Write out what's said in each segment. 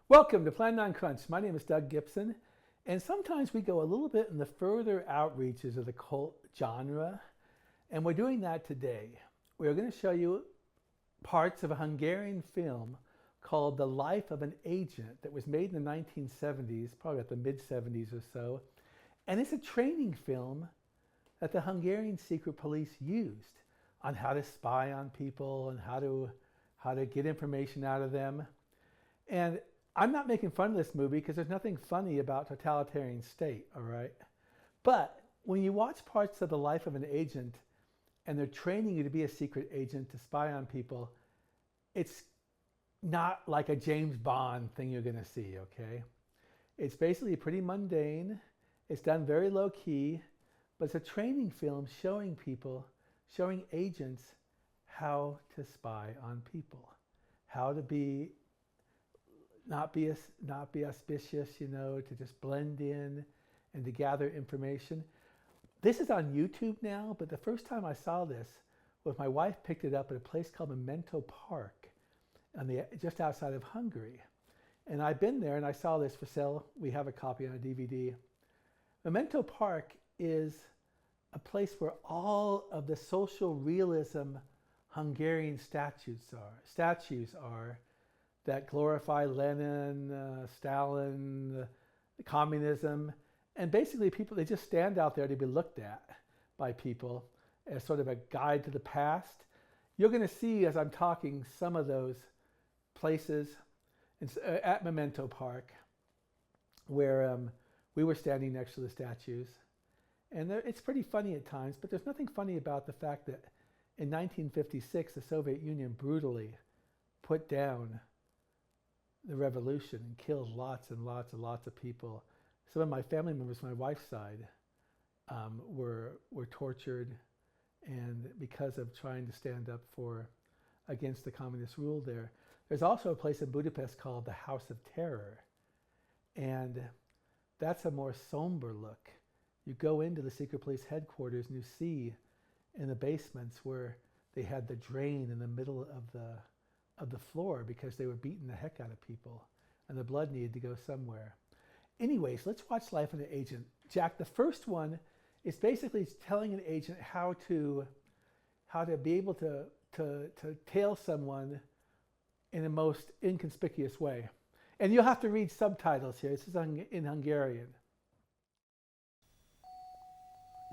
Welcome to Plan 9 Crunch. My name is Doug Gibson, and sometimes we go a little bit in the further outreaches of the cult genre, and we're doing that today. We're going to show you parts of a Hungarian film called The Life of an Agent that was made in the 1970s, probably at the mid-70s or so, and it's a training film that the Hungarian secret police used on how to spy on people and how to get information out of them. And I'm not making fun of this movie because there's nothing funny about totalitarian state, all right? But when you watch parts of The Life of an Agent and they're training you to be a secret agent to spy on people, it's not like a James Bond thing you're gonna see, okay? It's basically pretty mundane. It's done very low key, but it's a training film showing people, showing agents how to spy on people, how to be not be auspicious, to just blend in and to gather information. This is on YouTube now, but the first time I saw this was my wife picked it up at a place called Memento Park just outside of Hungary. And I've been there and I saw this for sale. We have a copy on a DVD. Memento Park is a place where all of the social realism Hungarian statues are that glorify Lenin, Stalin, communism. And basically people, they just stand out there to be looked at by people as sort of a guide to the past. You're gonna see as I'm talking some of those places at Memento Park where we were standing next to the statues. And it's pretty funny at times, but there's nothing funny about the fact that in 1956, the Soviet Union brutally put down the revolution and killed lots and lots of people. Some of my family members, my wife's side, were tortured, and because of trying to stand up against the communist rule there. There's also a place in Budapest called the House of Terror, and that's a more somber look. You go into the secret police headquarters and you see in the basements where they had the drain in the middle of the floor because they were beating the heck out of people and the blood needed to go somewhere. Anyways, let's watch Life of an Agent. Jack, the first one is basically telling an agent how to be able to tail someone in the most inconspicuous way. And you'll have to read subtitles here. This is in Hungarian.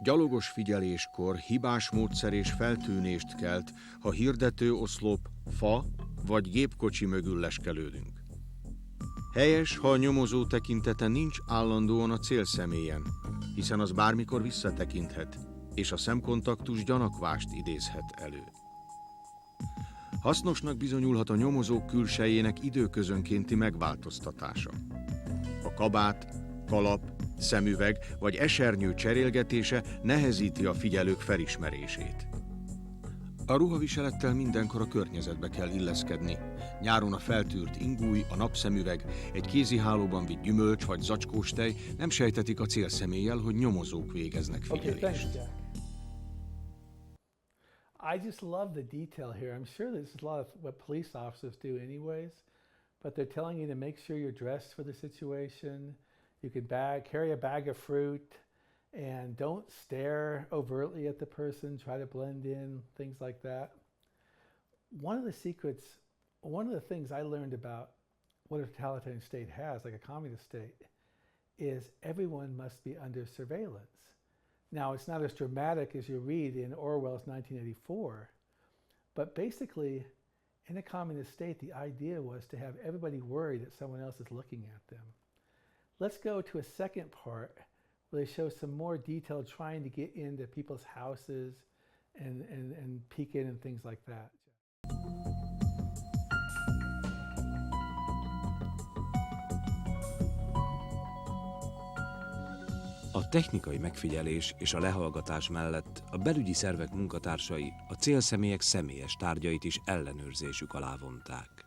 Gyalogos figyeléskor hibás módszer és feltűnést kelt, ha hirdető oszlop, fa vagy gépkocsi mögül leskelődünk. Helyes, ha a nyomozó tekintete nincs állandóan a célszemélyen, hiszen az bármikor visszatekinthet, és a szemkontaktus gyanakvást idézhet elő. Hasznosnak bizonyulhat a nyomozók külsejének időközönkénti megváltoztatása. A kabát, kalap, szemüveg vagy esernyő cserélgetése nehezíti a figyelők felismerését. A ruhaviselettel mindenkor a környezetbe kell illeszkedni. Nyáron a feltűrt ingúj, a napszemüveg, egy kézihálóban vitt gyümölcs vagy zacskós tej nem sejtetik a célszeméllyel, hogy nyomozók végeznek figyelést. Okay, I just love the detail here. I'm sure this is a lot of what police officers do anyways, but they're telling you to make sure you're dressed for the situation. You can carry a bag of fruit, and don't stare overtly at the person, try to blend in, things like that. One of the things I learned about what a totalitarian state has, like a communist state, is everyone must be under surveillance. Now, it's not as dramatic as you read in Orwell's 1984, but basically, in a communist state, the idea was to have everybody worried that someone else is looking at them. Let's go to a second part where they show some more detail trying to get into people's houses and peek in and things like that. A technikai megfigyelés és a lehallgatás mellett a belügyi szervek munkatársai a célszemélyek személyes tárgyait is ellenőrzésük alá vonták.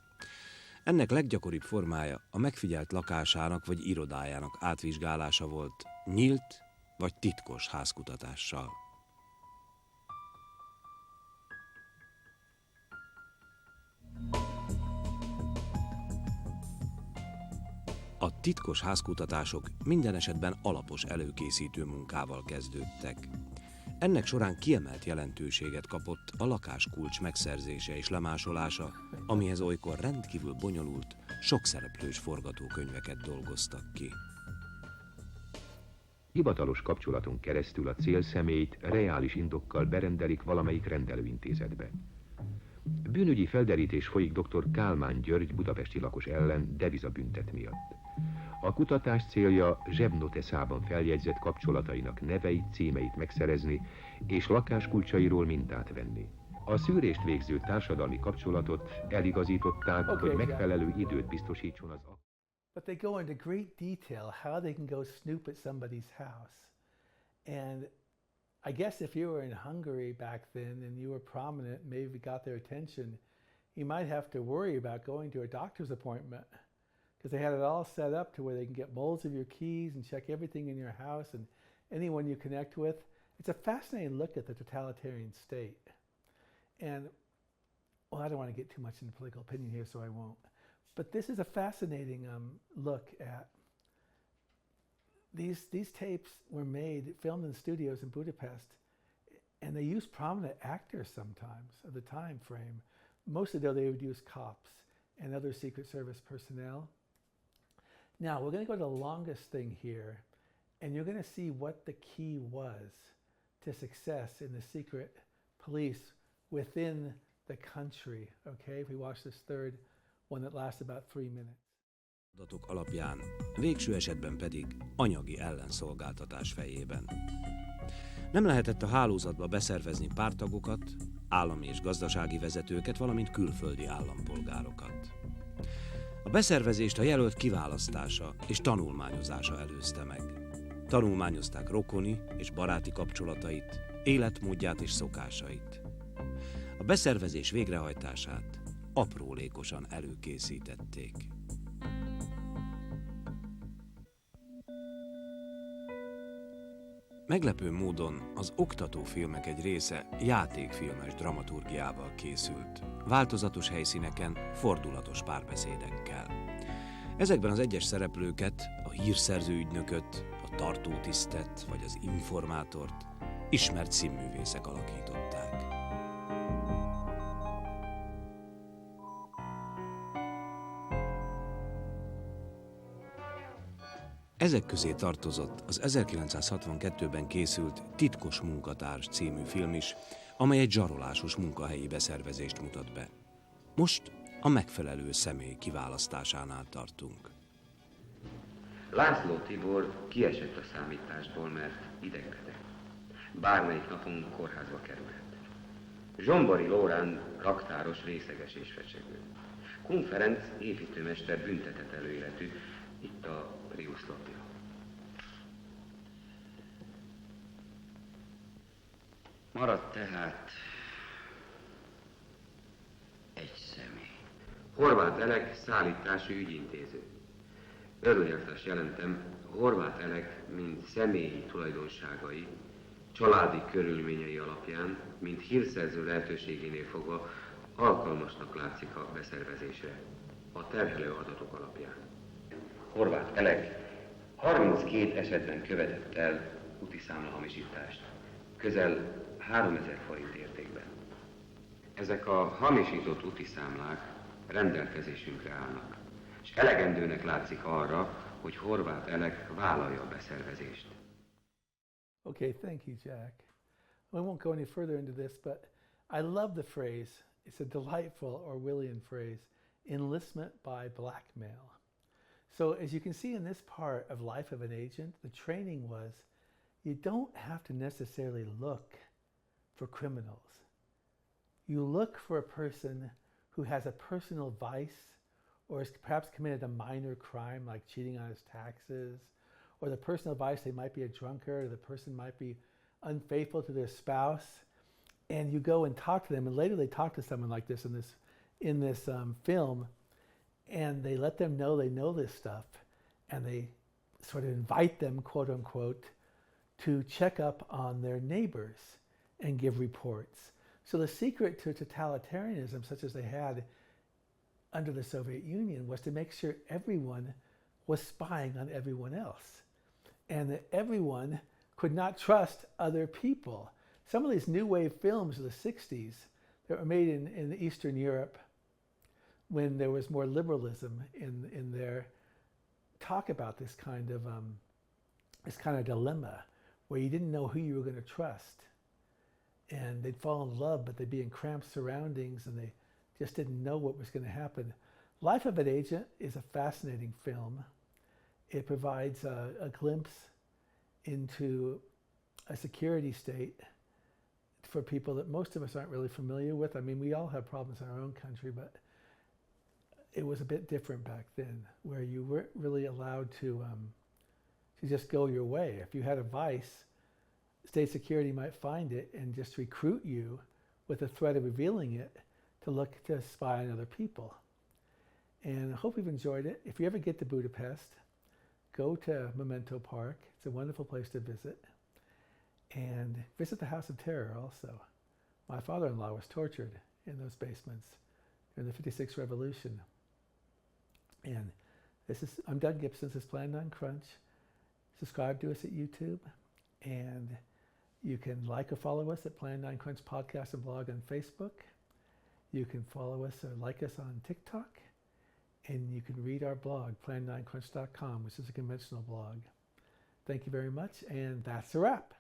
Ennek leggyakoribb formája a megfigyelt lakásának vagy irodájának átvizsgálása volt, nyílt vagy titkos házkutatással. A titkos házkutatások minden esetben alapos előkészítő munkával kezdődtek. Ennek során kiemelt jelentőséget kapott a lakáskulcs megszerzése és lemásolása, amihez olykor rendkívül bonyolult, sokszereplős forgatókönyveket dolgoztak ki. Hivatalos kapcsolaton keresztül a célszemélyt reális indokkal berendelik valamelyik rendelőintézetbe. Bűnügyi felderítés folyik dr. Kálmán György budapesti lakos ellen devizabüntet miatt. A kutatás célja zsebnoteszában feljegyzett kapcsolatainak neveit, címeit megszerezni és lakáskulcsairól mintát venni. A szűrést végző társadalmi kapcsolatot eligazították, hogy megfelelő időt biztosítson az... But they go into great detail how they can go snoop at somebody's house. And I guess if you were in Hungary back then and you were prominent, maybe got their attention, you might have to worry about going to a doctor's appointment because they had it all set up to where they can get molds of your keys and check everything in your house and anyone you connect with. It's a fascinating look at the totalitarian state. And, well, I don't want to get too much into political opinion here, so I won't. But this is a fascinating look at these tapes were made, filmed in studios in Budapest, and they used prominent actors sometimes of the time frame. Mostly though they would use cops and other Secret Service personnel. Now we're going to go to the longest thing here, and you're going to see what the key was to success in the secret police within the country. Okay, if we watch this third one that lasts about 3 minutes. Adatok alapján, végső esetben pedig anyagi ellenszolgáltatás fejében. Nem lehetett a hálózatba beszervezni párttagokat, állami és gazdasági vezetőket, valamint külföldi állampolgárokat. A beszervezést a jelölt kiválasztása és tanulmányozása előzte meg. Tanulmányozták rokoni és baráti kapcsolatait, életmódját és szokásait. A beszervezés végrehajtását aprólékosan előkészítették. Meglepő módon az oktatófilmek egy része játékfilmes dramaturgiával készült, változatos helyszíneken, fordulatos párbeszédekkel. Ezekben az egyes szereplőket, a hírszerző ügynököt, a tartótisztet vagy az informátort ismert színművészek alakították. Ezek közé tartozott az 1962-ben készült Titkos munkatárs című film is, amely egy zsarolásos munkahelyi beszervezést mutat be. Most a megfelelő személy kiválasztásánál tartunk. László Tibor kiesett a számításból, mert idegbeteg. Bármelyik napon kórházba kerülhet. Zsombori Lórán raktáros, részeges és fecsegő. Kun Ferenc építőmester büntetett előéletű, itt a Prius lapja. Maradt tehát egy személy. Horváth Elek, szállítási ügyintéző. Örüljeltes jelentem, Horváth Elek, mint személyi tulajdonságai, családi körülményei alapján, mint hírszerző lehetőségénél fogva alkalmasnak látszik a beszervezésre, a terhelő adatok alapján. Horváth Elek 32 esetben követett el útiszámla hamisítást, közel 3000 forint értékben. Ezek a hamisított útiszámlák rendelkezésünkre állnak, és elegendőnek látszik arra, hogy Horváth Elek vállalja a beszervezést. Okay, thank you, Jack. We won't go any further into this, but I love the phrase. It's a delightful Orwellian phrase, enlistment by blackmail. So as you can see in this part of Life of an Agent, the training was you don't have to necessarily look for criminals. You look for a person who has a personal vice or has perhaps committed a minor crime like cheating on his taxes, or the personal vice, they might be a drunkard, or the person might be unfaithful to their spouse, and you go and talk to them, and later they talk to someone like this in this film, and they let them know they know this stuff, and they sort of invite them, quote unquote, to check up on their neighbors and give reports. So the secret to totalitarianism, such as they had under the Soviet Union, was to make sure everyone was spying on everyone else, and that everyone could not trust other people. Some of these new wave films of the 60s that were made in Eastern Europe, when there was more liberalism in their talk about this kind of dilemma, where you didn't know who you were going to trust, and they'd fall in love, but they'd be in cramped surroundings, and they just didn't know what was going to happen. Life of an Agent is a fascinating film. It provides a glimpse into a security state for people that most of us aren't really familiar with. I mean, we all have problems in our own country, but it was a bit different back then, where you weren't really allowed to just go your way. If you had a vice, state security might find it and just recruit you with the threat of revealing it to look to spy on other people. And I hope you've enjoyed it. If you ever get to Budapest, go to Memento Park. It's a wonderful place to visit. And visit the House of Terror also. My father-in-law was tortured in those basements during the '56 revolution. And I'm Doug Gibson. This is Plan 9 Crunch. Subscribe to us at YouTube. And you can like or follow us at Plan 9 Crunch Podcast and Blog on Facebook. You can follow us or like us on TikTok. And you can read our blog, plan9crunch.com, which is a conventional blog. Thank you very much, and that's a wrap.